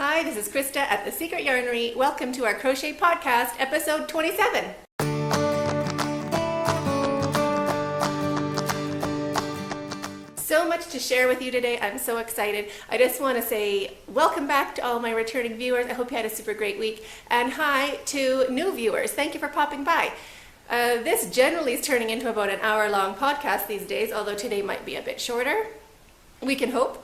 Hi, this is Krista at The Secret Yarnery. Welcome to our Crochet Podcast, episode 27. So much to share with you today. I'm so excited. I just want to say welcome back to all my returning viewers. I hope you had a super great week. And hi to new viewers. Thank you for popping by. This generally is turning into about an hour-long podcast these days, although today might be a bit shorter. We can hope.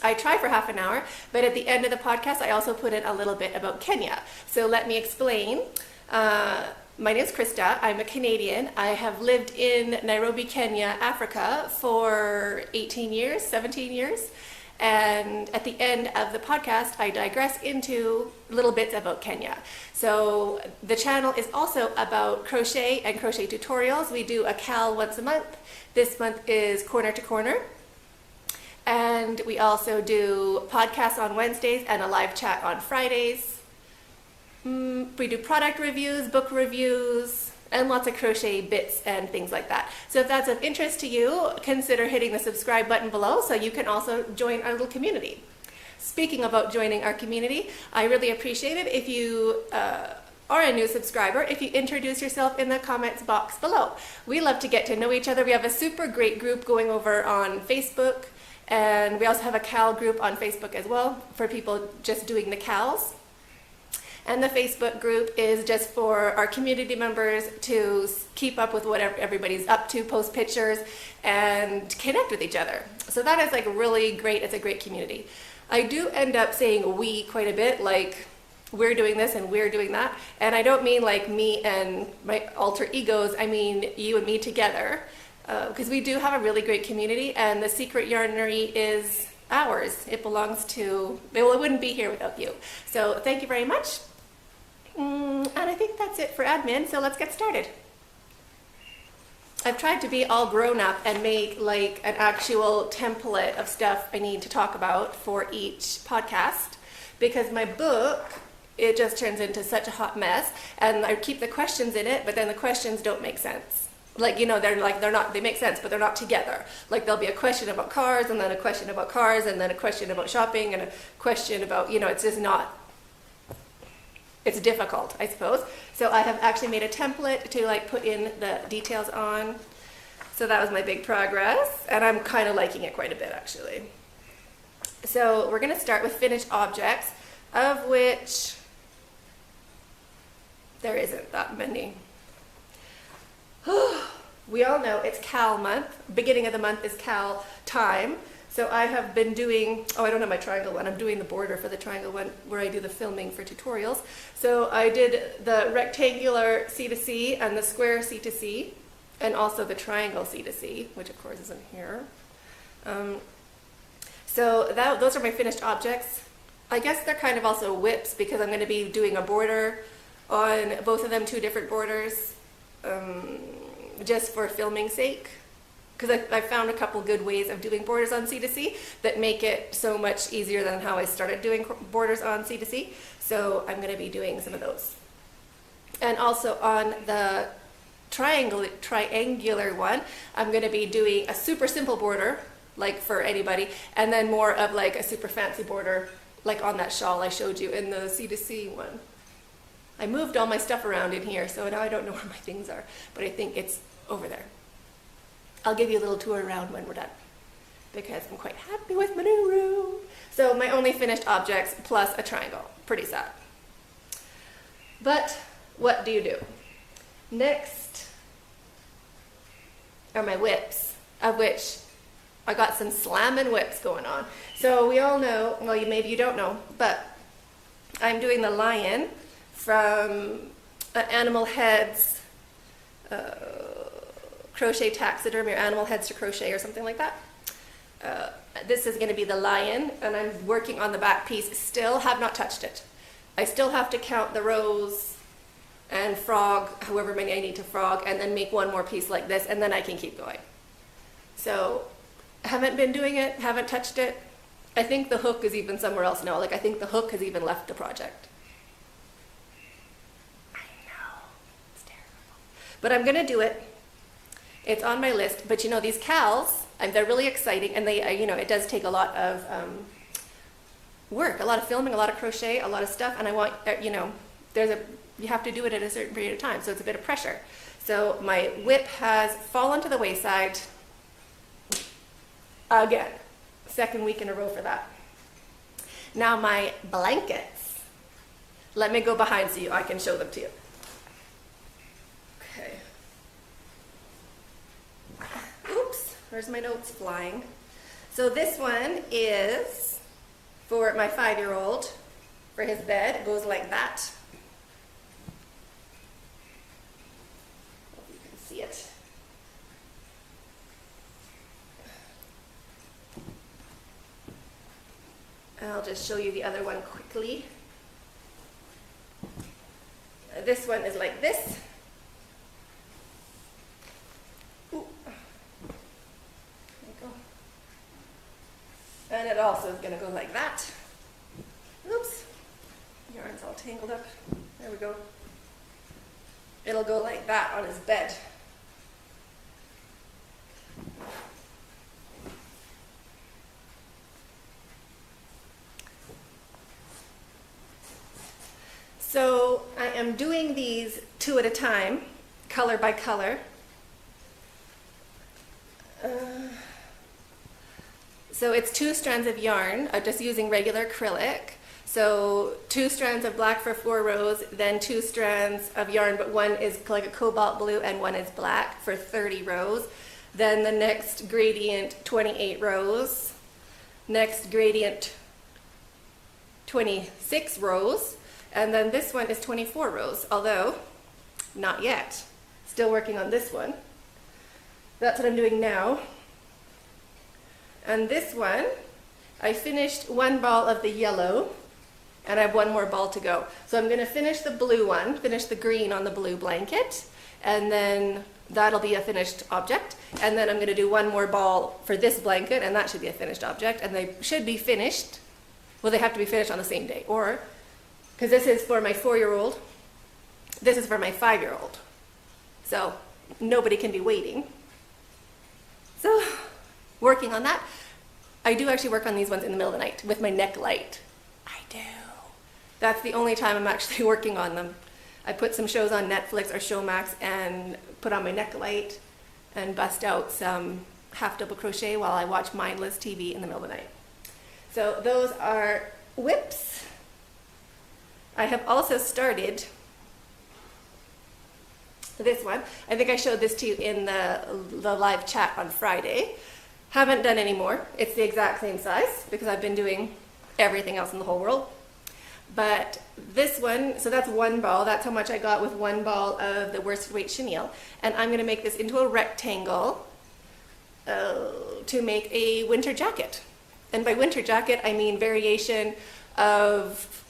I try for half an hour, but at the end of the podcast, I also put in a little bit about Kenya. So let me explain. My name is Krista. I'm a Canadian. I have lived in Nairobi, Kenya, Africa for 18 years, 17 years. And at the end of the podcast, I digress into little bits about Kenya. So the channel is also about crochet and crochet tutorials. We do a cal once a month. This month is Corner to Corner. And we also do podcasts on Wednesdays and a live chat on Fridays. We do product reviews, book reviews, and lots of crochet bits and things like that. So if that's of interest to you, consider hitting the subscribe button below so you can also join our little community. Speaking about joining our community, I really appreciate it if you are a new subscriber, if you introduce yourself in the comments box below. We love to get to know each other. We have a super great group going over on Facebook. And we also have a cal group on Facebook as well for people just doing the cals. And the Facebook group is just for our community members to keep up with what everybody's up to, post pictures, and connect with each other. So that is like really great. It's a great community. I do end up saying we quite a bit, like we're doing this and we're doing that. And I don't mean like me and my alter egos. I mean you and me together. Because we do have a really great community, and the Secret Yarnery is ours. It belongs to, well, it wouldn't be here without you. So thank you very much. And I think that's it for admin, so let's get started. I've tried to be all grown up and make like an actual template of stuff I need to talk about for each podcast, because my book, it just turns into such a hot mess, and I keep the questions in it, but then the questions don't make sense. Like, you know, they make sense, but they're not together. Like there'll be a question about cars, and then a question about cars, and then a question about shopping, and a question about, you know, it's just not, it's difficult, I suppose. So I have actually made a template to like put in the details on. So that was my big progress, and I'm kind of liking it quite a bit actually. So we're gonna start with finished objects, of which there isn't that many. We all know it's cal month. Beginning of the month is cal time. So I have been doing, I don't have my triangle one. I'm doing the border for the triangle one where I do the filming for tutorials. So I did the rectangular C2C and the square C2C, and also the triangle C2C, which of course isn't here. So those are my finished objects. I guess they're kind of also whips because I'm going to be doing a border on both of them, 2 different borders. Just for filming sake, because I found a couple good ways of doing borders on C2C that make it so much easier than how I started doing borders on C2C. So I'm going to be doing some of those. And also on the triangular one, I'm going to be doing a super simple border, like for anybody, and then more of like a super fancy border, like on that shawl I showed you in the C2C one. I moved all my stuff around in here, so now I don't know where my things are, but I think it's over there. I'll give you a little tour around when we're done, because I'm quite happy with my new room. So my only finished objects plus a triangle. Pretty sad. But what do you do? Next are my whips, of which I got some slamming whips going on. So we all know, well, maybe you don't know, but I'm doing the lion from Animal Heads crochet taxidermy, or Animal Heads to Crochet, or something like that. This is going to be the lion, and I'm working on the back piece. Still have not touched it. I still have to count the rows and frog, however many I need to frog, and then make one more piece like this, and then I can keep going. So haven't been doing it, haven't touched it. I think the hook is even somewhere else now. Like I think the hook has even left the project. But I'm going to do it. It's on my list. But you know, these cals, they're really exciting, and they, you know, it does take a lot of work, a lot of filming, a lot of crochet, a lot of stuff, and I want, you know, you have to do it at a certain period of time, so it's a bit of pressure. So my whip has fallen to the wayside again. Second week in a row for that. Now my blankets. Let me go behind so I can show them to you. Okay. Oops, where's my notes flying? So this one is for my 5-year-old, for his bed. It goes like that. Hope you can see it. I'll just show you the other one quickly. This one is like this. Ooh. There you go. And it also is going to go like that. Oops. Yarn's all tangled up. There we go. It'll go like that on his bed. So I am doing these 2 at a time, color by color. So it's 2 strands of yarn, just using regular acrylic. So 2 strands of black for 4 rows, then 2 strands of yarn, but one is like a cobalt blue and one is black for 30 rows. Then the next gradient, 28 rows. Next gradient, 26 rows. And then this one is 24 rows, although not yet. Still working on this one. That's what I'm doing now. And this one, I finished 1 ball of the yellow, and I have 1 more ball to go. So I'm going to finish the blue one, finish the green on the blue blanket, and then that'll be a finished object. And then I'm going to do 1 more ball for this blanket, and that should be a finished object. And they should be finished. Well, they have to be finished on the same day, or because this is for my 4-year-old, this is for my 5-year-old. So nobody can be waiting. So working on that. I do actually work on these ones in the middle of the night with my neck light. I do. That's the only time I'm actually working on them. I put some shows on Netflix or Showmax and put on my neck light and bust out some half double crochet while I watch mindless TV in the middle of the night. So those are whips. I have also started this one. I think I showed this to you in the live chat on Friday. Haven't done any more. It's the exact same size because I've been doing everything else in the whole world. But this one, so that's 1 ball. That's how much I got with 1 ball of the worsted weight chenille. And I'm going to make this into a rectangle to make a winter jacket. And by winter jacket, I mean variation of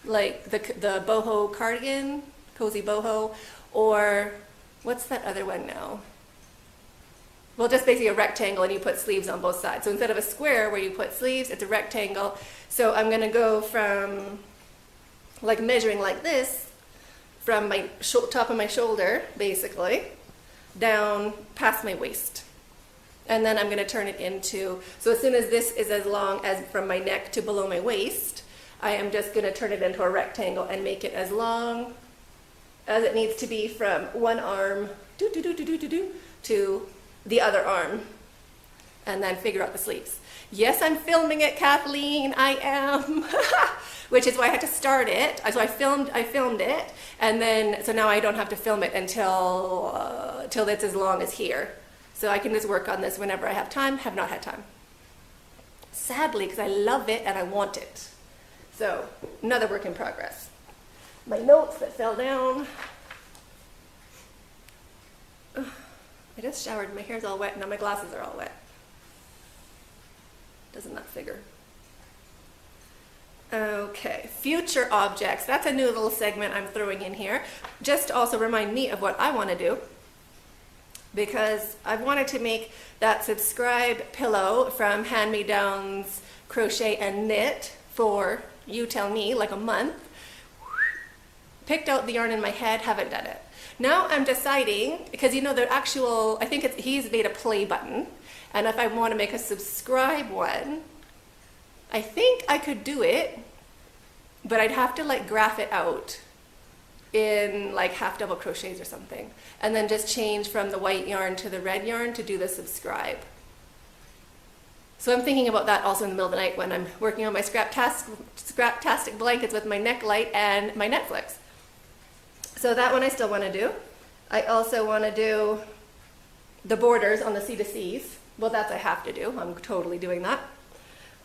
like the boho cardigan, cozy boho, or what's that other one now? Well, just basically a rectangle and you put sleeves on both sides. So instead of a square where you put sleeves, it's a rectangle. So I'm going to go from like measuring like this from my top of my shoulder, basically, down past my waist. And then I'm going to turn it into, so as soon as this is as long as from my neck to below my waist, I am just going to turn it into a rectangle and make it as long as it needs to be from one arm to the other arm, and then figure out the sleeves. Yes, I'm filming it, Kathleen, I am, which is why I had to start it. So I filmed it, and then, so now I don't have to film it until till it's as long as here. So I can just work on this whenever I have time, have not had time. Sadly, because I love it and I want it. So, another work in progress. My notes that fell down. Ugh, I just showered, my hair's all wet, now my glasses are all wet. Doesn't that figure? Okay, future objects. That's a new little segment I'm throwing in here. Just to also remind me of what I want to do. Because I wanted to make that subscribe pillow from Hand Me Downs Crochet and Knit for, you tell me, like a month. Picked out the yarn in my head, haven't done it. Now I'm deciding, because you know the actual, I think he's made a play button, and if I want to make a subscribe one, I think I could do it, but I'd have to like graph it out in like half double crochets or something, and then just change from the white yarn to the red yarn to do the subscribe. So I'm thinking about that also in the middle of the night when I'm working on my Scraptastic blankets with my neck light and my Netflix. So that one I still want to do. I also want to do the borders on the C2Cs. Well, that's I have to do. I'm totally doing that.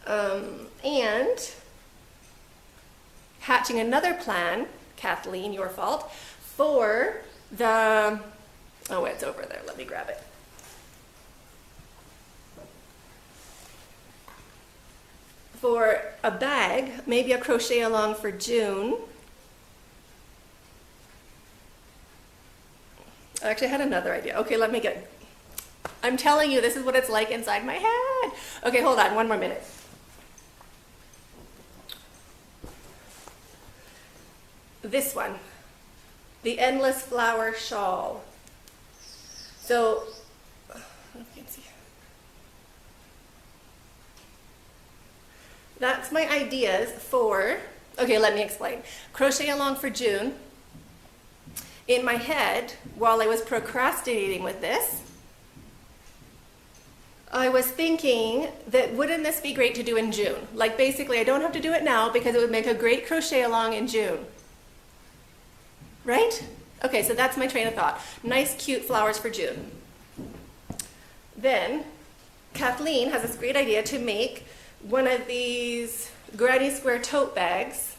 And hatching another plan, Kathleen, your fault, for the, oh, it's over there. Let me grab it. For a bag, maybe a crochet along for June. Actually, I had another idea. Okay, let me get, I'm telling you, this is what it's like inside my head. Okay, hold on, one more minute. This one, the Endless Flower Shawl. So, you can see. That's my ideas for, okay, let me explain. Crochet along for June. In my head, while I was procrastinating with this, I was thinking that wouldn't this be great to do in June? Like basically I don't have to do it now because it would make a great crochet along in June. Right? Okay, so that's my train of thought. Nice cute flowers for June. Then Kathleen has this great idea to make one of these granny square tote bags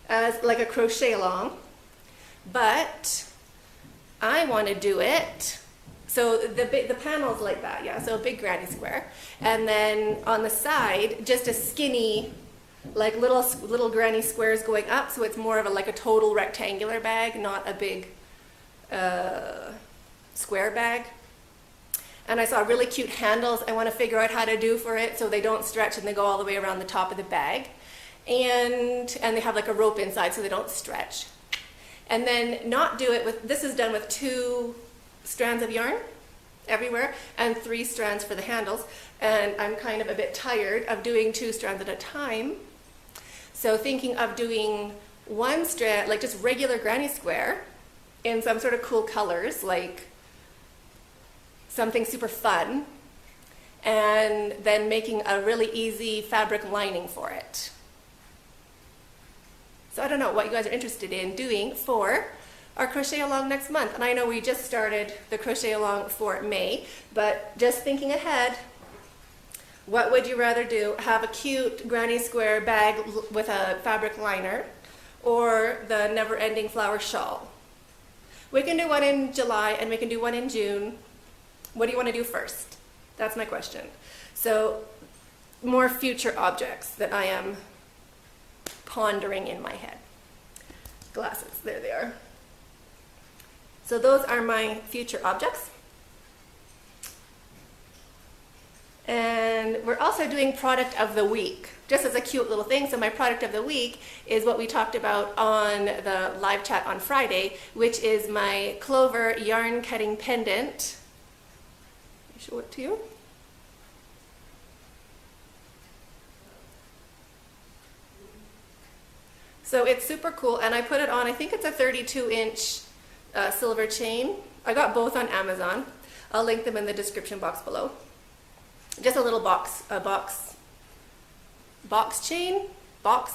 as like a crochet along, but I want to do it so the panel's like that, yeah, so a big granny square, and then on the side just a skinny like little granny squares going up, so it's more of a like a total rectangular bag, not a big square bag. And I saw really cute handles I want to figure out how to do for it so they don't stretch and they go all the way around the top of the bag. And they have like a rope inside so they don't stretch. And then not do it with, this is done with 2 strands of yarn everywhere and 3 strands for the handles. And I'm kind of a bit tired of doing 2 strands at a time. So thinking of doing 1 strand, like just regular granny square in some sort of cool colors, like something super fun, and then making a really easy fabric lining for it. So I don't know what you guys are interested in doing for our crochet along next month. And I know we just started the crochet along for May, but just thinking ahead, what would you rather do? Have a cute granny square bag with a fabric liner or the never-ending flower shawl? We can do one in July and we can do one in June. What do you want to do first? That's my question. So more future objects that I am pondering in my head. Glasses, there they are. So those are my future objects. And we're also doing product of the week, just as a cute little thing. So my product of the week is what we talked about on the live chat on Friday, which is my Clover yarn cutting pendant. Show it to you. So it's super cool, and I put it on, I think it's a 32-inch silver chain. I got both on Amazon. I'll link them in the description box below. Just a little box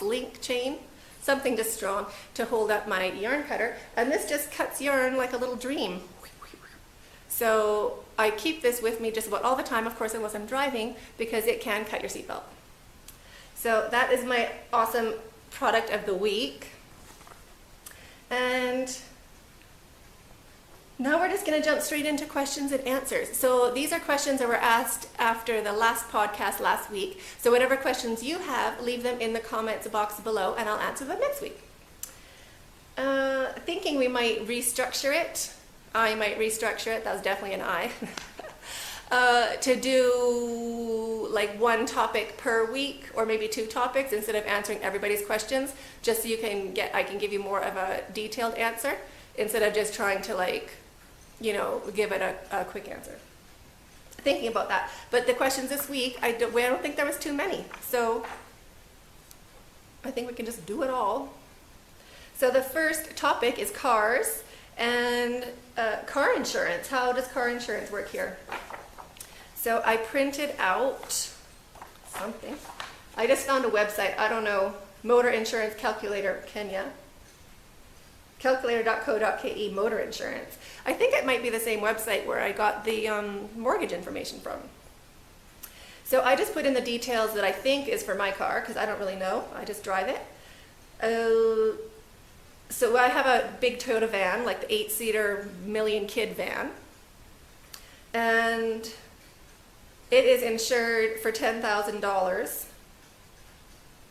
link chain, something just strong to hold up my yarn cutter. And this just cuts yarn like a little dream. So I keep this with me just about all the time, of course, unless I'm driving, because it can cut your seatbelt. So that is my awesome product of the week. And now we're just going to jump straight into questions and answers. So these are questions that were asked after the last podcast last week. So whatever questions you have, leave them in the comments box below and I'll answer them next week. Thinking we might restructure it. I might restructure it. That was definitely an I. To do like 1 topic per week or maybe 2 topics instead of answering everybody's questions, just so you can I can give you more of a detailed answer instead of just trying to give it a quick answer. Thinking about that. But the questions this week, I don't think there was too many. So I think we can just do it all. So the first topic is cars and car insurance. How does car insurance work here? So I printed out something. I just found a website, I don't know, Motor Insurance Calculator Kenya. Calculator.co.ke, motor insurance. I think it might be the same website where I got the mortgage information from. So I just put in the details that I think is for my car, because I don't really know. I just drive it. So I have a big Toyota van, like the 8-seater million kid van. And it is insured for $10,000.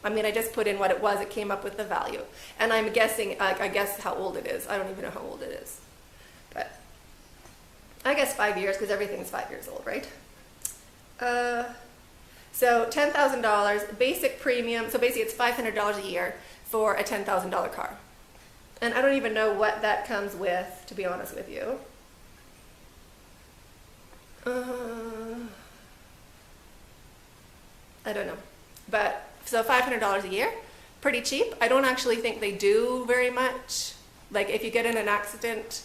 I mean, I just put in what it was. It came up with the value. And I'm guessing, I guess how old it is. I don't even know how old it is. But I guess 5 years, because everything's 5 years old, right? So $10,000, basic premium. So basically it's $500 a year for a $10,000 car. And I don't even know what that comes with, to be honest with you. I don't know. But so $500 a year, pretty cheap. I don't actually think they do very much. Like if you get in an accident,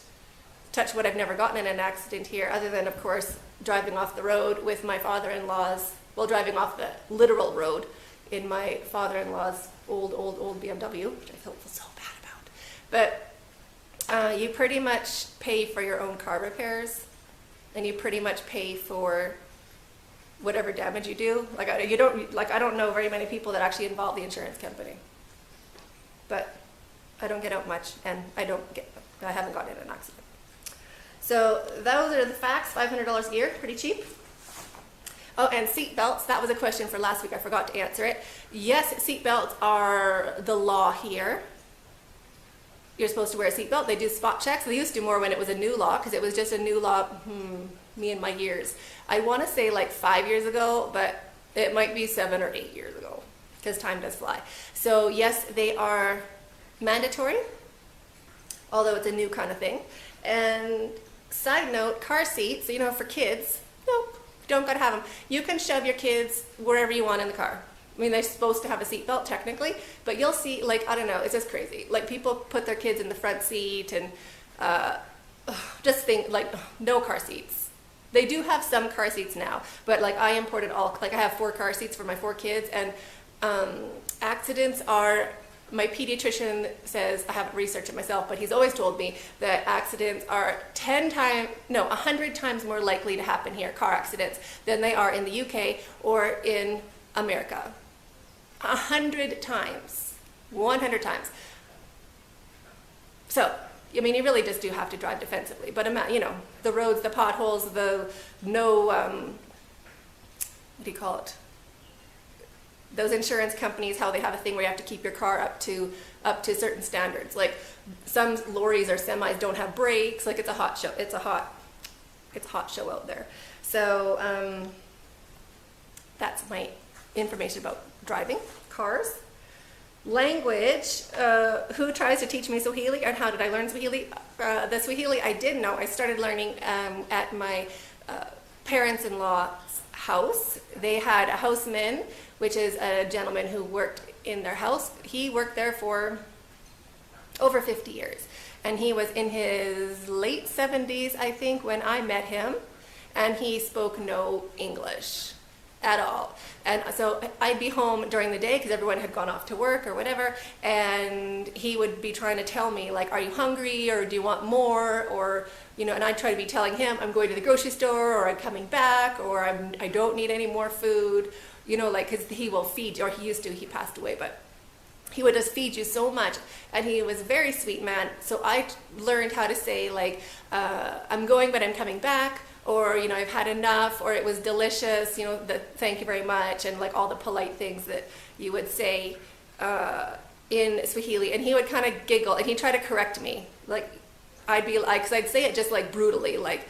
touch wood, I've never gotten in an accident here, other than of course driving off the road with my father-in-law's, well, driving off the literal road in my father-in-law's old BMW, which I feel so bad about. But you pretty much pay for your own car repairs, and you pretty much pay for whatever damage you do. Like I don't know very many people that actually involve the insurance company, but I don't get out much, and I haven't gotten in an accident. So those are the facts. $500 a year, pretty cheap. Oh, and seat belts. That was a question for last week. I forgot to answer it. Yes, seat belts are the law here. You're supposed to wear a seat belt. They do spot checks. They used to more when it was a new law, because it was just a new law. Me and my years. I want to say like 5 years ago, but it might be 7 or 8 years ago, because time does fly. So yes, they are mandatory, although it's a new kind of thing. And side note, car seats, you know, for kids, nope, don't gotta have them. You can shove your kids wherever you want in the car. I mean, they're supposed to have a seatbelt technically, but you'll see, like, I don't know, it's just crazy. Like people put their kids in the front seat and just think like no car seats. They do have some car seats now, but like I imported I have 4 car seats for my 4 kids, and accidents are, my pediatrician says, I haven't researched it myself, but he's always told me that accidents are 100 times more likely to happen here, car accidents, than they are in the UK or in America. 100 times. 100 times. So, I mean, you really just do have to drive defensively, but you know, the roads, the potholes, what do you call it? Those insurance companies, how they have a thing where you have to keep your car up to certain standards. Like some lorries or semis don't have brakes. Like it's a hot show. It's a hot show out there. So that's my information about driving cars. Language, who tries to teach me Swahili, and how did I learn Swahili? The Swahili I did know. I started learning at my parents-in-law's house. They had a houseman, which is a gentleman who worked in their house. He worked there for over 50 years. And he was in his late 70s, I think, when I met him. And he spoke no English at all. And so I'd be home during the day because everyone had gone off to work or whatever, and he would be trying to tell me, like, are you hungry, or do you want more, or, you know, and I'd try to be telling him I'm going to the grocery store, or I'm coming back, or I don't need any more food, you know, like, because he will feed you, or he used to, he passed away, but he would just feed you so much, and he was a very sweet man. So I learned how to say, like, I'm going but I'm coming back, or, you know, I've had enough, or it was delicious, you know, thank you very much, and like all the polite things that you would say in Swahili. And he would kind of giggle, and he'd try to correct me. Like, I'd be like, because I'd say it just like brutally, like,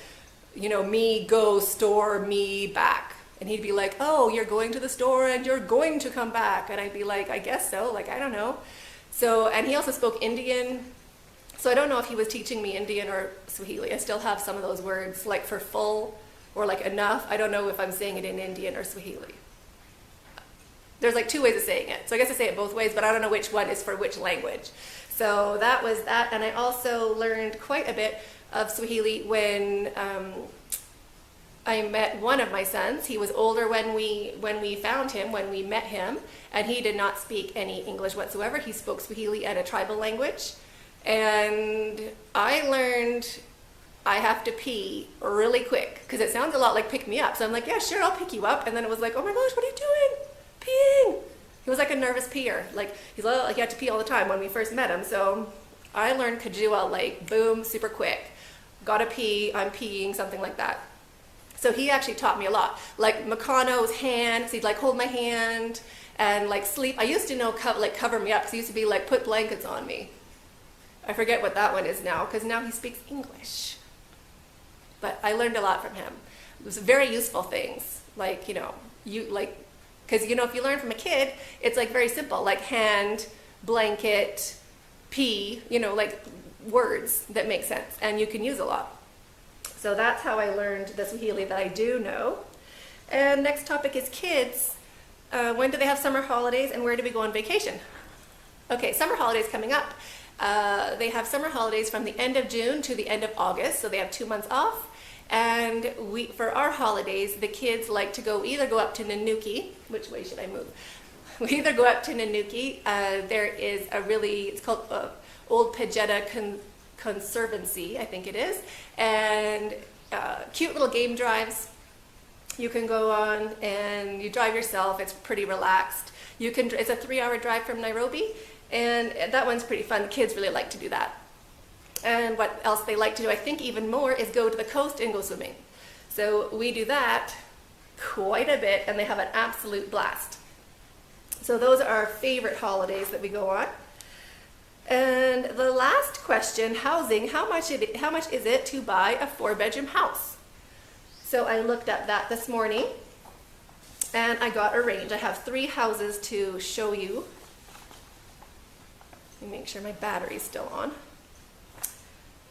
you know, me go store, me back. And he'd be like, oh, you're going to the store and you're going to come back. And I'd be like, I guess so, like, I don't know. So, and he also spoke Indian. So I don't know if he was teaching me Indian or Swahili. I still have some of those words, like for full or like enough. I don't know if I'm saying it in Indian or Swahili. There's like two ways of saying it. So I guess I say it both ways, but I don't know which one is for which language. So that was that. And I also learned quite a bit of Swahili when I met one of my sons. He was older when we met him, and he did not speak any English whatsoever. He spoke Swahili and a tribal language. And I learned I have to pee really quick because it sounds a lot like pick me up. So I'm like, yeah, sure, I'll pick you up. And then it was like, oh my gosh, what are you doing? Peeing. He was like a nervous peer. Like he had to pee all the time when we first met him. So I learned Kajua like boom, super quick. Gotta pee, I'm peeing, something like that. So he actually taught me a lot. Like Makano's hand, so he'd like hold my hand and like sleep. I used to know cover me up because he used to be like put blankets on me. I forget what that one is now because now he speaks English. But I learned a lot from him. It was very useful things. Like, because if you learn from a kid, it's like very simple, like hand, blanket, pee, like words that make sense and you can use a lot. So that's how I learned the Swahili that I do know. And next topic is kids. When do they have summer holidays and where do we go on vacation? Okay, summer holidays coming up. They have summer holidays from the end of June to the end of August, so they have 2 months off. And for our holidays, the kids like to either go up to Nanuki. Which way should I move? We either go up to Nanuki. There is it's called Old Pejeta Conservancy, I think it is, and cute little game drives you can go on, and you drive yourself. It's pretty relaxed. It's a 3-hour drive from Nairobi, and that one's pretty fun. The kids really like to do that. And what else they like to do, I think even more, is go to the coast and go swimming. So we do that quite a bit, and they have an absolute blast. So those are our favorite holidays that we go on. And the last question, housing, how much is it to buy a 4-bedroom house? So I looked at that this morning, and I got a range. I have 3 houses to show you. Let me make sure my battery's still on.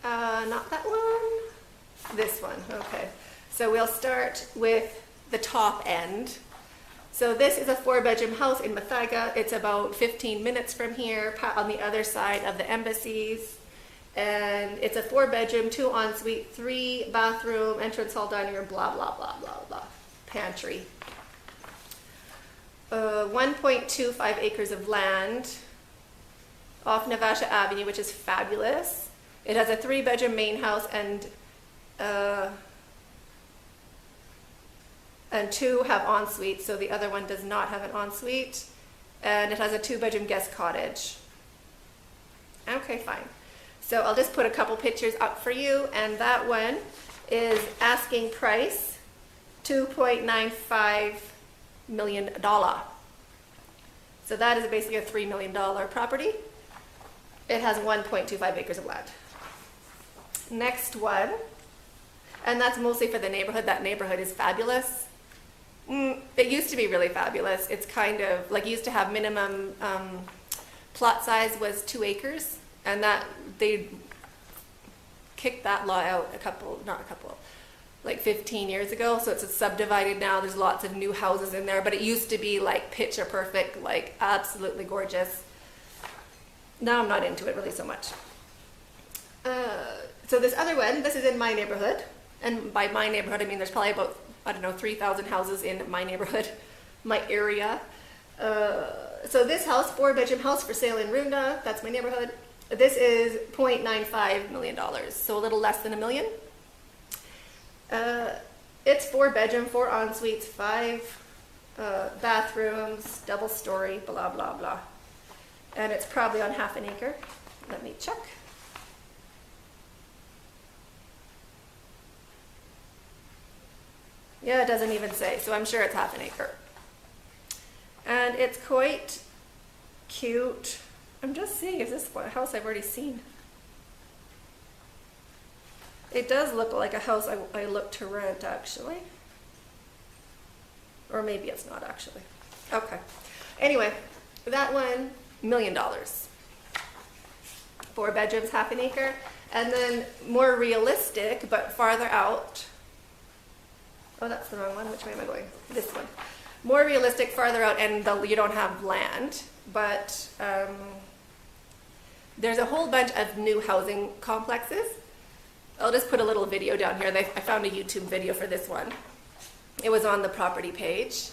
Not that one, this one, okay. So we'll start with the top end. So this is a 4-bedroom house in Mbweha. It's about 15 minutes from here on the other side of the embassies. And it's a 4-bedroom, 2 ensuite, 3 bathroom, entrance hall, dining room, blah, blah, blah, blah, blah, pantry. 1.25 acres of land off Navasha Avenue, which is fabulous. It has a 3-bedroom main house and 2 have ensuite, so the other one does not have an ensuite. And it has a 2-bedroom guest cottage. Okay, fine. So I'll just put a couple pictures up for you, and that one is asking price $2.95 million. So that is basically a $3 million property. It has 1.25 acres of land. Next one, and that's mostly for the neighborhood. That neighborhood is fabulous. It used to be really fabulous. It's kind of like, used to have minimum plot size was 2 acres, and that they kicked that law out like 15 years ago. So it's subdivided now. There's lots of new houses in there, but it used to be like picture perfect, like absolutely gorgeous. Now I'm not into it really so much. So this other one, this is in my neighborhood. And by my neighborhood, I mean there's probably about, 3,000 houses in my neighborhood, my area. So this house, 4-bedroom house for sale in Runda, that's my neighborhood. This is $0.95 million, so a little less than $1 million. It's 4-bedroom, 4 en-suites, 5 bathrooms, double story, blah, blah, blah. And it's probably on half an acre. Let me check. Yeah, it doesn't even say, so I'm sure it's half an acre. And it's quite cute. I'm just seeing, is this a house I've already seen? It does look like a house I looked to rent, actually. Or maybe it's not, actually. Okay. Anyway, that one, $1 million. 4 bedrooms, half an acre. And then more realistic, but farther out. Oh, that's the wrong one. Which way am I going? This one. more realistic farther out, and you don't have land, but there's a whole bunch of new housing complexes. I'll just put a little video down here. I found a YouTube video for this one. It was on the property page,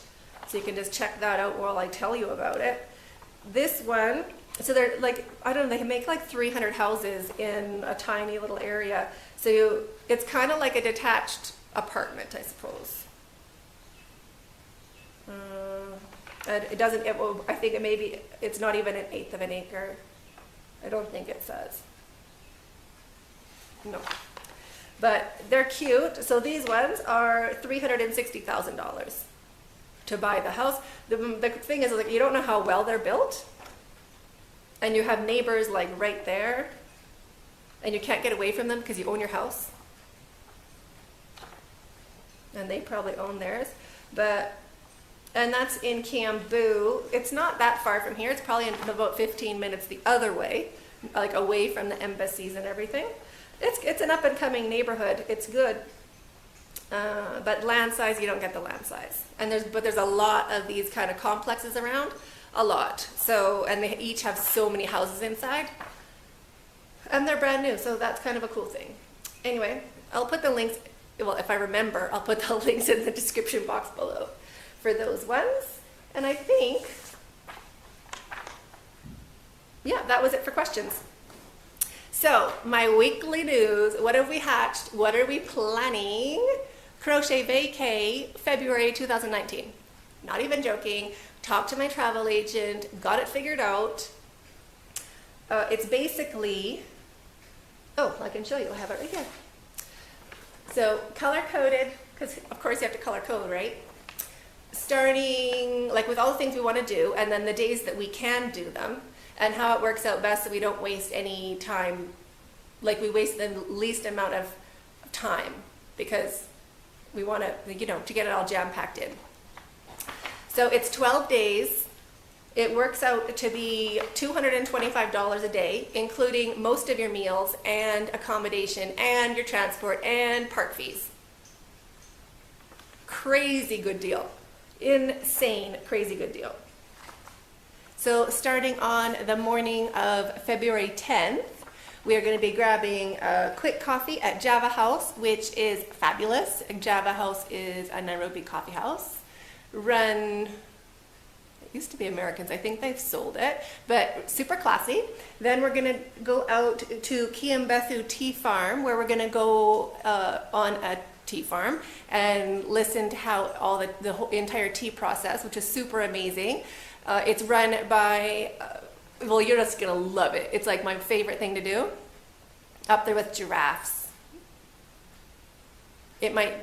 so you can just check that out while I tell you about it. This one, so they're like, I don't know, they can make like 300 houses in a tiny little area. So it's kind of like a detached apartment, I suppose. It doesn't, I think it's not even 1/8 of an acre. I don't think it says. No. But they're cute. So these ones are $360,000 to buy the house. The thing is, like, you don't know how well they're built. And you have neighbors like right there. And you can't get away from them because you own your house. And they probably own theirs. And that's in Kiambethu. It's not that far from here. It's probably in about 15 minutes the other way, like away from the embassies and everything. It's an up and coming neighborhood. It's good. But land size, you don't get the land size. But there's a lot of these kind of complexes around, a lot. So, and they each have so many houses inside. And they're brand new, so that's kind of a cool thing. Anyway, I'll put the links, well, if I remember, I'll put the links in the description box below for those ones. And I think, yeah, that was it for questions. So, my weekly news, what have we hatched? What are we planning? Crochet vacay, February 2019. Not even joking. Talked to my travel agent, got it figured out. It's basically, oh, I can show you, I have it right here. So, color-coded, because of course you have to color code, right? Starting, like with all the things we want to do, and then the days that we can do them, and how it works out best so we don't waste any time, like we waste the least amount of time, because we want to, you know, to get it all jam-packed in. So it's 12 days. It works out to be $225 a day, including most of your meals and accommodation and your transport and park fees. Crazy good deal. Insane, crazy good deal. So starting on the morning of February 10th, we are going to be grabbing a quick coffee at Java House, which is fabulous. Java House is a Nairobi coffee house. It used to be Americans, I think they've sold it, but super classy. Then we're going to go out to Kiambethu Tea Farm, where we're going to go on a tea farm and listen to how the whole entire tea process, which is super amazing. It's run by, well, you're just gonna love it. It's like my favorite thing to do. Up there with giraffes. I might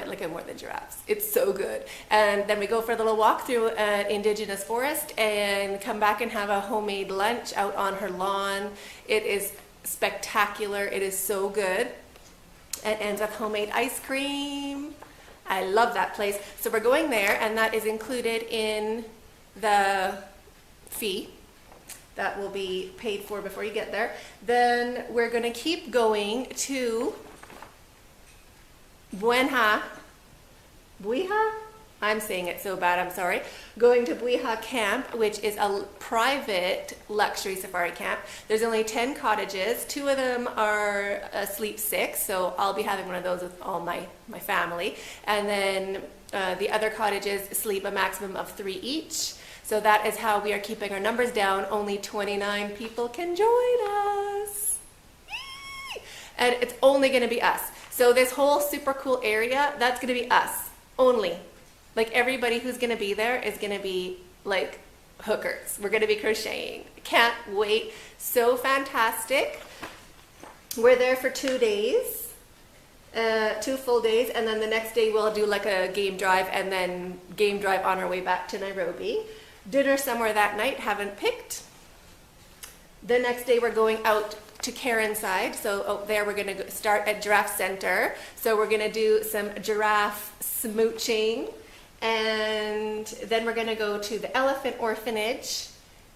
like it more than giraffes. It's so good. And then we go for a little walk through an indigenous forest and come back and have a homemade lunch out on her lawn. It is spectacular. It is so good. It ends with homemade ice cream. I love that place. So we're going there, and that is included in the fee that will be paid for before you get there. Then we're going to keep going to Mbweha. I'm saying it so bad, I'm sorry. Going to Mbweha Camp, which is a private luxury safari camp. There's only 10 cottages. 2 of them are sleep 6, so I'll be having one of those with all my family. And then the other cottages sleep a maximum of 3 each. So that is how we are keeping our numbers down. Only 29 people can join us. And it's only going to be us. So this whole super cool area, that's going to be us only. Like everybody who's going to be there is going to be like hookers. We're going to be crocheting. Can't wait. So fantastic. We're there for 2 days, 2 full days. And then the next day we'll do like a game drive and then game drive on our way back to Nairobi. Dinner somewhere that night, haven't picked. The next day we're going out to Caronside. So there we're going to start at Giraffe Center. So we're going to do some giraffe smooching. And then we're going to go to the elephant orphanage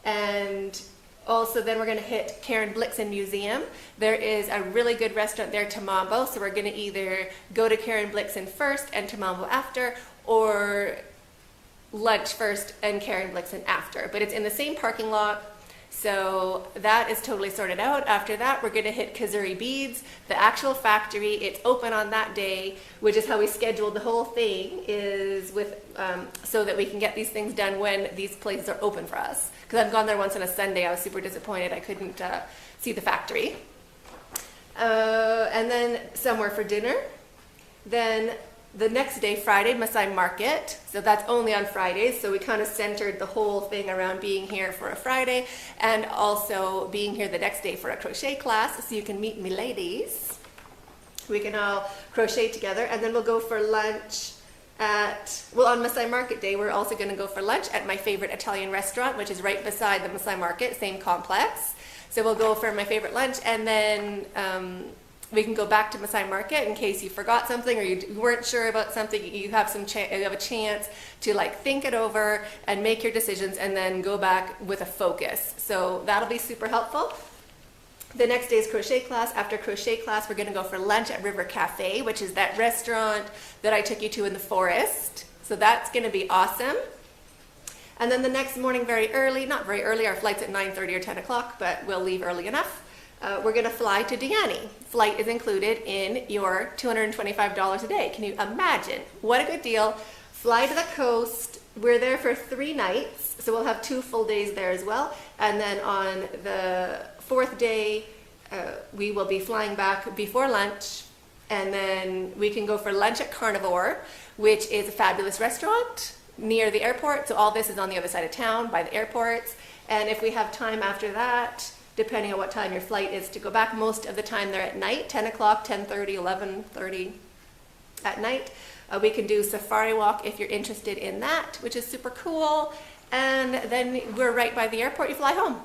and Also, then we're going to hit Karen Blixen Museum. There is a really good restaurant there, Tamambo, so we're going to either go to Karen Blixen first and Tamambo after, or lunch first and Karen Blixen after. But it's in the same parking lot, so that is totally sorted out. After that, we're going to hit Kazuri Beads, the actual factory. It's open on that day, which is how we scheduled the whole thing, is with so that we can get these things done when these places are open for us. Because I've gone there once on a Sunday. I was super disappointed I couldn't see the factory. And then somewhere for dinner. Then the next day, Friday, Maasai Market. So that's only on Fridays. So we kind of centered the whole thing around being here for a Friday and also being here the next day for a crochet class. So you can meet me ladies. We can all crochet together. And then we'll go for lunch on Maasai Market Day, we're also going to go for lunch at my favorite Italian restaurant, which is right beside the Maasai Market, same complex. So we'll go for my favorite lunch, and then we can go back to Maasai Market in case you forgot something or you weren't sure about something. You have a chance to like think it over and make your decisions, and then go back with a focus. So that'll be super helpful. The next day is crochet class. After crochet class, we're going to go for lunch at River Cafe, which is that restaurant that I took you to in the forest. So that's going to be awesome. And then the next morning, very early, not very early, our flight's at 9:30 or 10 o'clock, but we'll leave early enough. We're going to fly to Diani. Flight is included in your $225 a day. Can you imagine? What a good deal. Fly to the coast. We're there for 3 nights, so we'll have 2 full days there as well. And then on the 4th day, we will be flying back before lunch, and then we can go for lunch at Carnivore, which is a fabulous restaurant near the airport. So all this is on the other side of town by the airports. And if we have time after that, depending on what time your flight is to go back, most of the time they're at night, 10 o'clock, 10:30, 11:30 at night. We can do safari walk if you're interested in that, which is super cool. And then we're right by the airport, you fly home.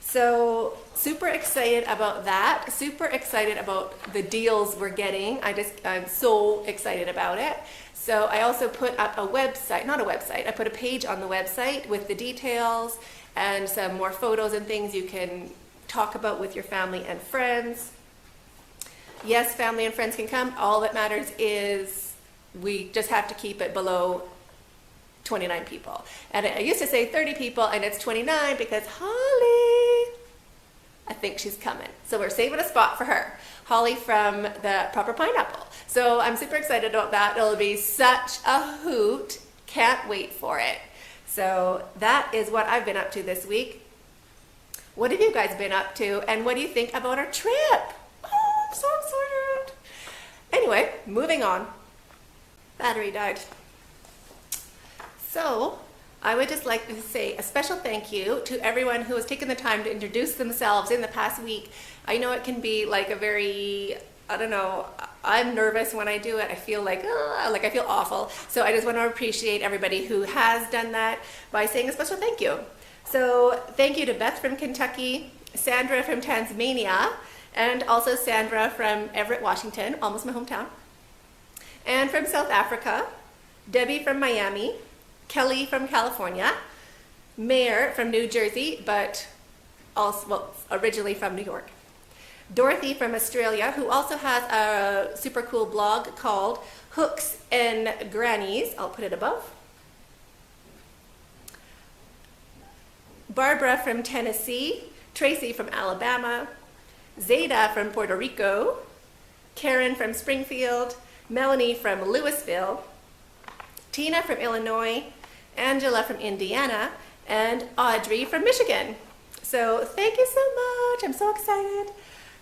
So super excited about that. Super excited about the deals we're getting. I'm so excited about it. So I also put up a website, not a website, I put a page on the website with the details and some more photos and things you can talk about with your family and friends. Yes, family and friends can come. All that matters is we just have to keep it below 29 people. And I used to say 30 people, and it's 29 because Holly, I think she's coming. So we're saving a spot for her. Holly from the Proper Pineapple. So I'm super excited about that. It'll be such a hoot. Can't wait for it. So that is what I've been up to this week. What have you guys been up to? And what do you think about our trip? Oh, I'm so excited. Anyway, moving on. Battery died. So I would just like to say a special thank you to everyone who has taken the time to introduce themselves in the past week. I know it can be like a very, I don't know, I'm nervous when I do it. I feel like I feel awful. So I just want to appreciate everybody who has done that by saying a special thank you. So thank you to Beth from Kentucky, Sandra from Tasmania, and also Sandra from Everett, Washington, almost my hometown, and from South Africa, Debbie from Miami, Kelly from California, Mayor from New Jersey, but also, well, originally from New York, Dorothy from Australia, who also has a super cool blog called Hooks N Grannies. I'll put it above. Barbara from Tennessee, Tracy from Alabama, Zeta from Puerto Rico, Karen from Springfield, Melanie from Louisville, Tina from Illinois, Angela from Indiana, and Audrey from Michigan. So thank you so much. I'm so excited.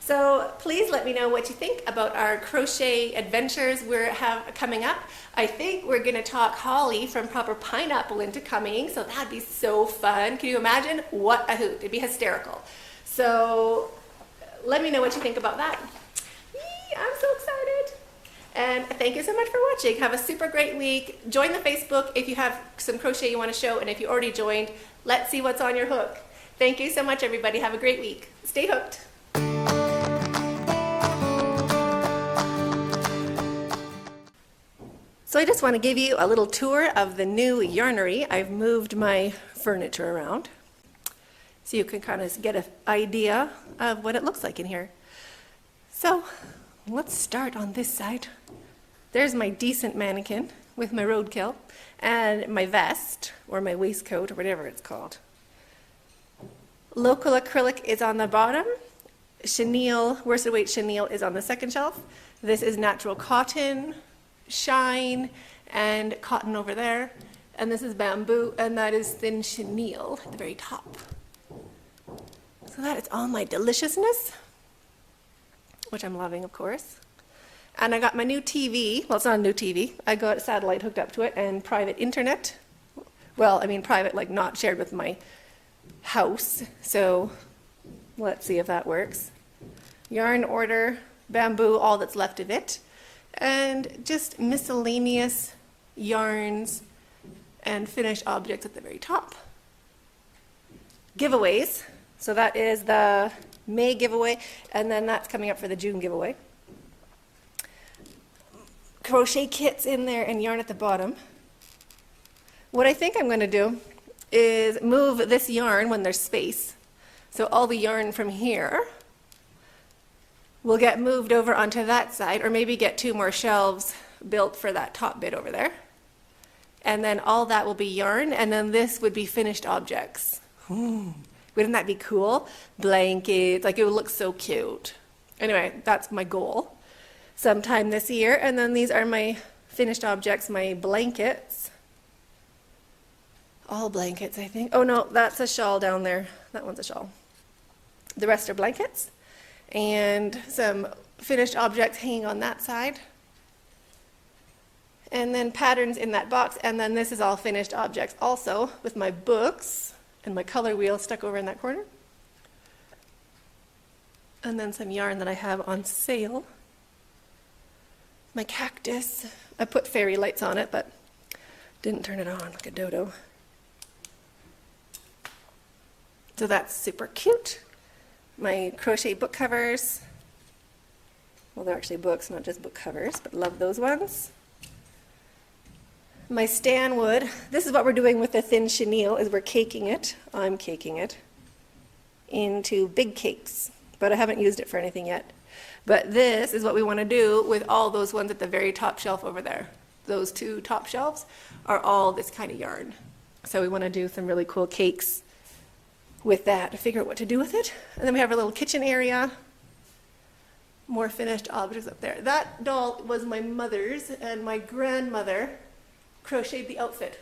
So please let me know what you think about our crochet adventures we have coming up. I think we're going to talk Holly from Proper Pineapple into coming, so that'd be so fun. Can you imagine? What a hoot. It'd be hysterical. So let me know what you think about that. Yee, I'm so excited. And thank you so much for watching. Have a super great week. Join the Facebook if you have some crochet you want to show, and if you already joined, let's see what's on your hook. Thank you so much, everybody. Have a great week. Stay hooked. So I just want to give you a little tour of the new Yarnery. I've moved my furniture around. so you can kind of get an idea of what it looks like in here. So let's start on this side. There's my decent mannequin with my roadkill and my vest or my waistcoat or whatever it's called. Local acrylic is on the bottom. Chenille, worsted weight chenille is on the second shelf. This is natural cotton, shine, and cotton over there. And this is bamboo, and that is thin chenille at the very top. So that is all my deliciousness, which I'm loving, of course. And I got my new TV. Well, it's not a new TV. I got a satellite hooked up to it and private internet. Well, I mean private, like not shared with my house. So let's see if that works. Yarn order, bamboo, all that's left of it. And just miscellaneous yarns and finished objects at the very top. Giveaways. So that is the May giveaway, and then that's coming up for the June giveaway. Crochet kits in there and yarn at the bottom. What I think I'm going to do is move this yarn when there's space. So all the yarn from here will get moved over onto that side, or maybe get 2 more shelves built for that top bit over there. And then all that will be yarn, and then this would be finished objects. Wouldn't that be cool? Blankets, like it would look so cute. Anyway, that's my goal sometime this year. And then these are my finished objects, my blankets. All blankets, I think. Oh no, that's a shawl down there. That one's a shawl. The rest are blankets. And some finished objects hanging on that side. And then patterns in that box. And then this is all finished objects also, with my books and my color wheel stuck over in that corner. And then some yarn that I have on sale. My cactus. I put fairy lights on it, but didn't turn it on like a dodo. So that's super cute. My crochet book covers. Well, they're actually books, not just book covers, but love those ones. My stanwood. This is what we're doing with the thin chenille, is we're caking it. I'm caking it into big cakes, but I haven't used it for anything yet. But this is what we want to do with all those ones at the very top shelf over there. Those 2 top shelves are all this kind of yarn. So we want to do some really cool cakes with that to figure out what to do with it. And then we have our little kitchen area. More finished objects up there. That doll was my mother's, and my grandmother crocheted the outfit.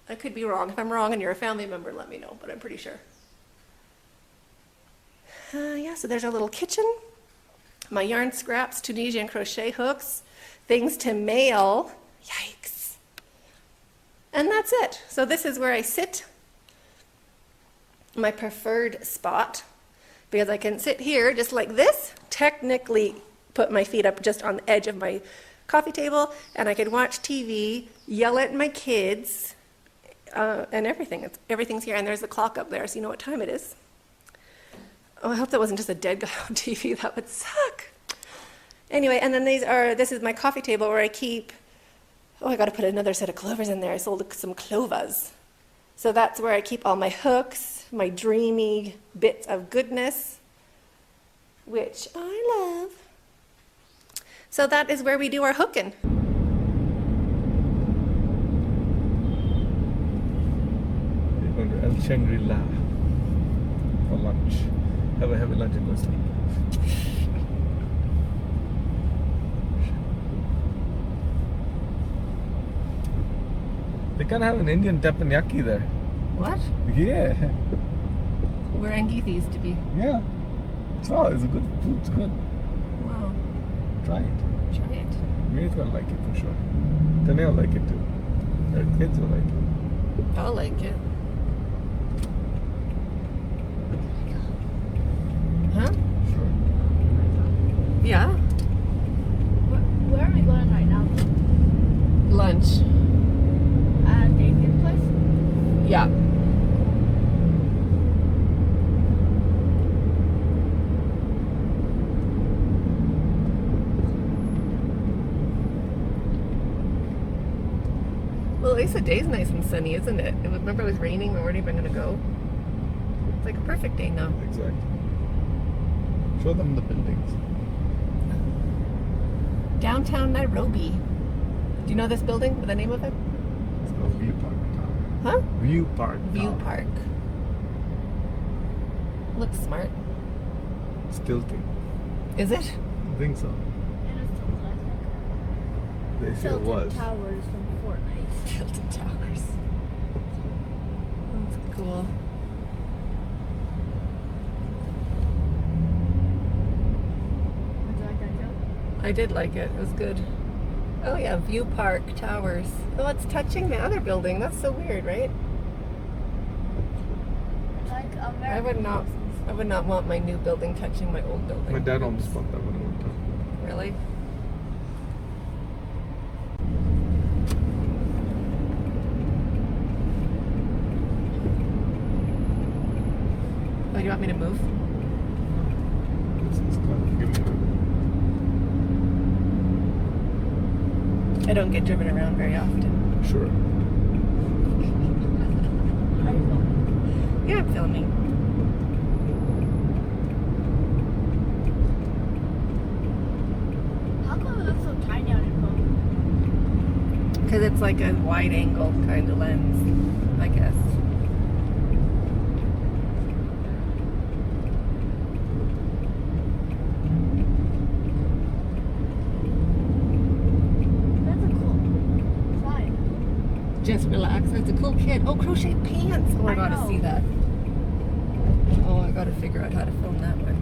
I could be wrong. If I'm wrong and you're a family member, let me know, but I'm pretty sure. Yeah, so there's our little kitchen. My yarn scraps, Tunisian crochet hooks, things to mail. Yikes. And that's it. So this is where I sit. My preferred spot, because I can sit here just like this, technically put my feet up just on the edge of my coffee table, and I can watch TV, yell at my kids, and everything. Everything's here, and there's the clock up there, so you know what time it is. Oh, I hope that wasn't just a dead guy on TV. That would suck. Anyway, and then this is my coffee table where I keep, oh, I got to put another set of clovers in there. I sold some clovers. So that's where I keep all my hooks, my dreamy bits of goodness, which I love. So that is where we do our hooking. We're going to El Shangri-La for lunch. Have a heavy lunch and go sleep. They can have an Indian teppanyaki there. What? Yeah. Where Angeetha used to be. Yeah. It's a good food. It's good. Wow. Try it. Try it. May's gonna like it for sure. Tanya will like it too. Their kids will like it. I'll like it. Huh? Sure. Yeah. Where are we going right now? Lunch. David's place? Yeah. Well, at least the day's nice and sunny, isn't it? Remember it was raining, we weren't even going to go. It's like a perfect day now. Exactly. Show them the buildings. Downtown Nairobi. Do you know this building? The name of it? It's called View Park Tower. Huh? View Park View Tower. Park. Looks smart. Still think. Is it? I think so. And it's still classic. They say it Tilted was. Towers from Fortnite. Tilted Towers. That's cool. Would you like that joke? I did like it. It was good. Oh yeah, View Park Towers. Oh, it's touching the other building. That's so weird, right? Like American I would not. houses. I would not want my new building touching my old building. My dad almost bought that one one time. Really? Oh, do you want me to move? It's called, give me I don't get driven around very often. a, sure. Are you filming? Yeah, I'm filming. How come it looks so tiny on your phone? Because it's like a wide angle kind of lens, I guess. That's a cool sign. Just relax. That's a cool kid. Oh, crochet pants. Oh, I I gotta know. see that. Oh, I gotta figure out how to film that one.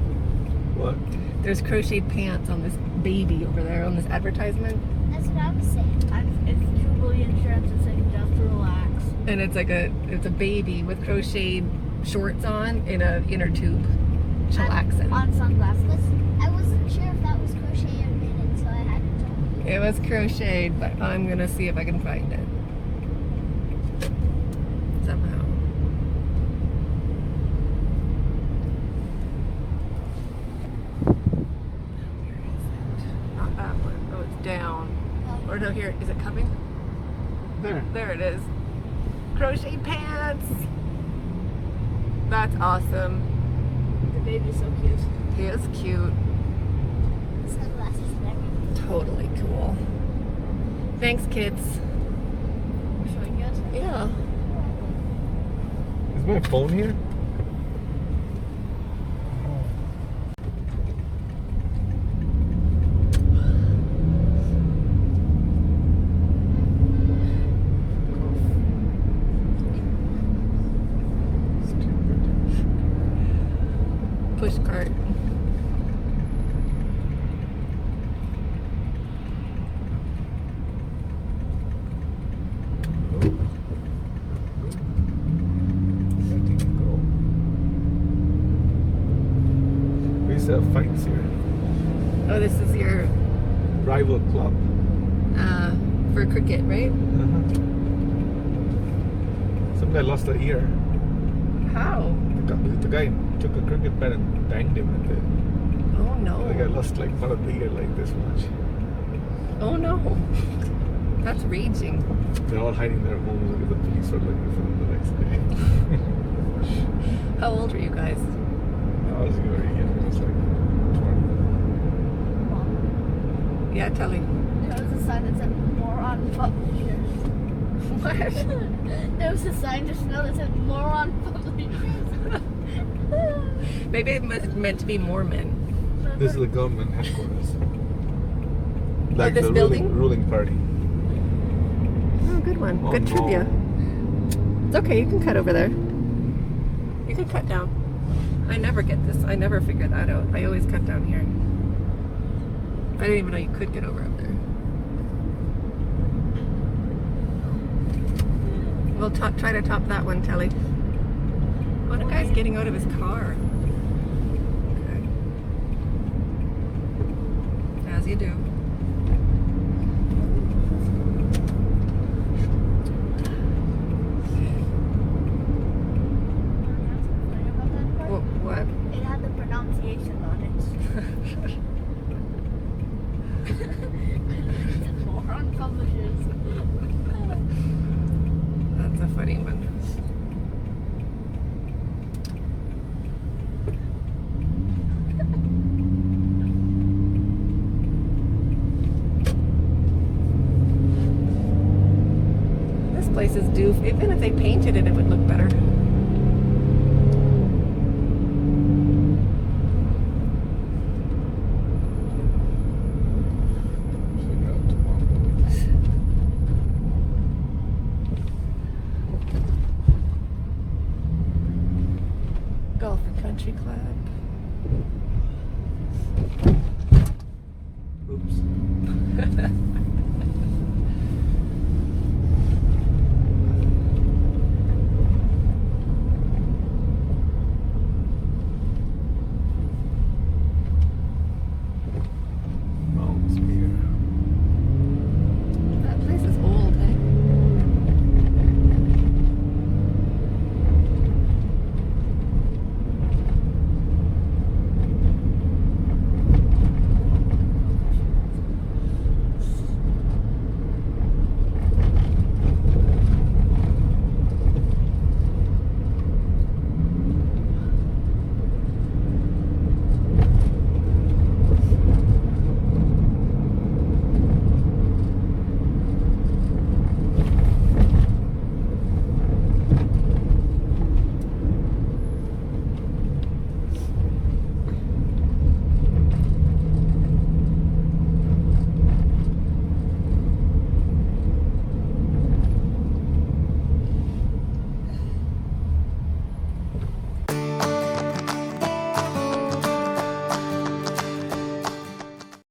What? There's crocheted pants on this baby over there on this advertisement. That's what I was saying. It's Jubilee Insurance. It's like just relax. And it's like it's a baby with crocheted shorts on in a inner tube. Chillaxing. On sunglasses. I wasn't sure if that was crochet or knitted, so I had to tell you. It was crocheted, but I'm gonna see if I can find it. Somehow. Where is it? Not that one. Oh, it's down. Or no, here. Is it coming? There. There it is. Crochet pants. That's awesome. The baby's so cute. He is cute. Sunglasses and everything. Totally cool. Thanks, kids. Showing good. Yeah. Is my phone here? Push cart. We used to have fights here. Oh, this is your Rival club. for cricket, right? Some guy lost an ear. How? The guy took a cricket bat and banged him with it. Oh no. The guy lost like part of the ear like this much. Oh no. That's raging. They're all hiding in their homes because the police were looking for them the next day. How old were you guys? I was very young. I was like 20. Yeah, tell me. There was a sign that said moron publishers. What? There was a sign just now that said moron publishers. Maybe it meant to be Mormon. This is the government headquarters. Like this the building? ruling party. Oh, good one. Oh, Good no. trivia. It's okay, you can cut over there. You can cut down. I never get this. I never figure that out. I always cut down here. I didn't even know you could get over up there. We'll try to top that one, Telly. Oh, the guy's getting out of his car. Okay. As you do. What? It had the pronunciation on it. It said moron publishers. That's a funny one. places do. Even if they painted it, it would look better. Golf and Country Club. Oops.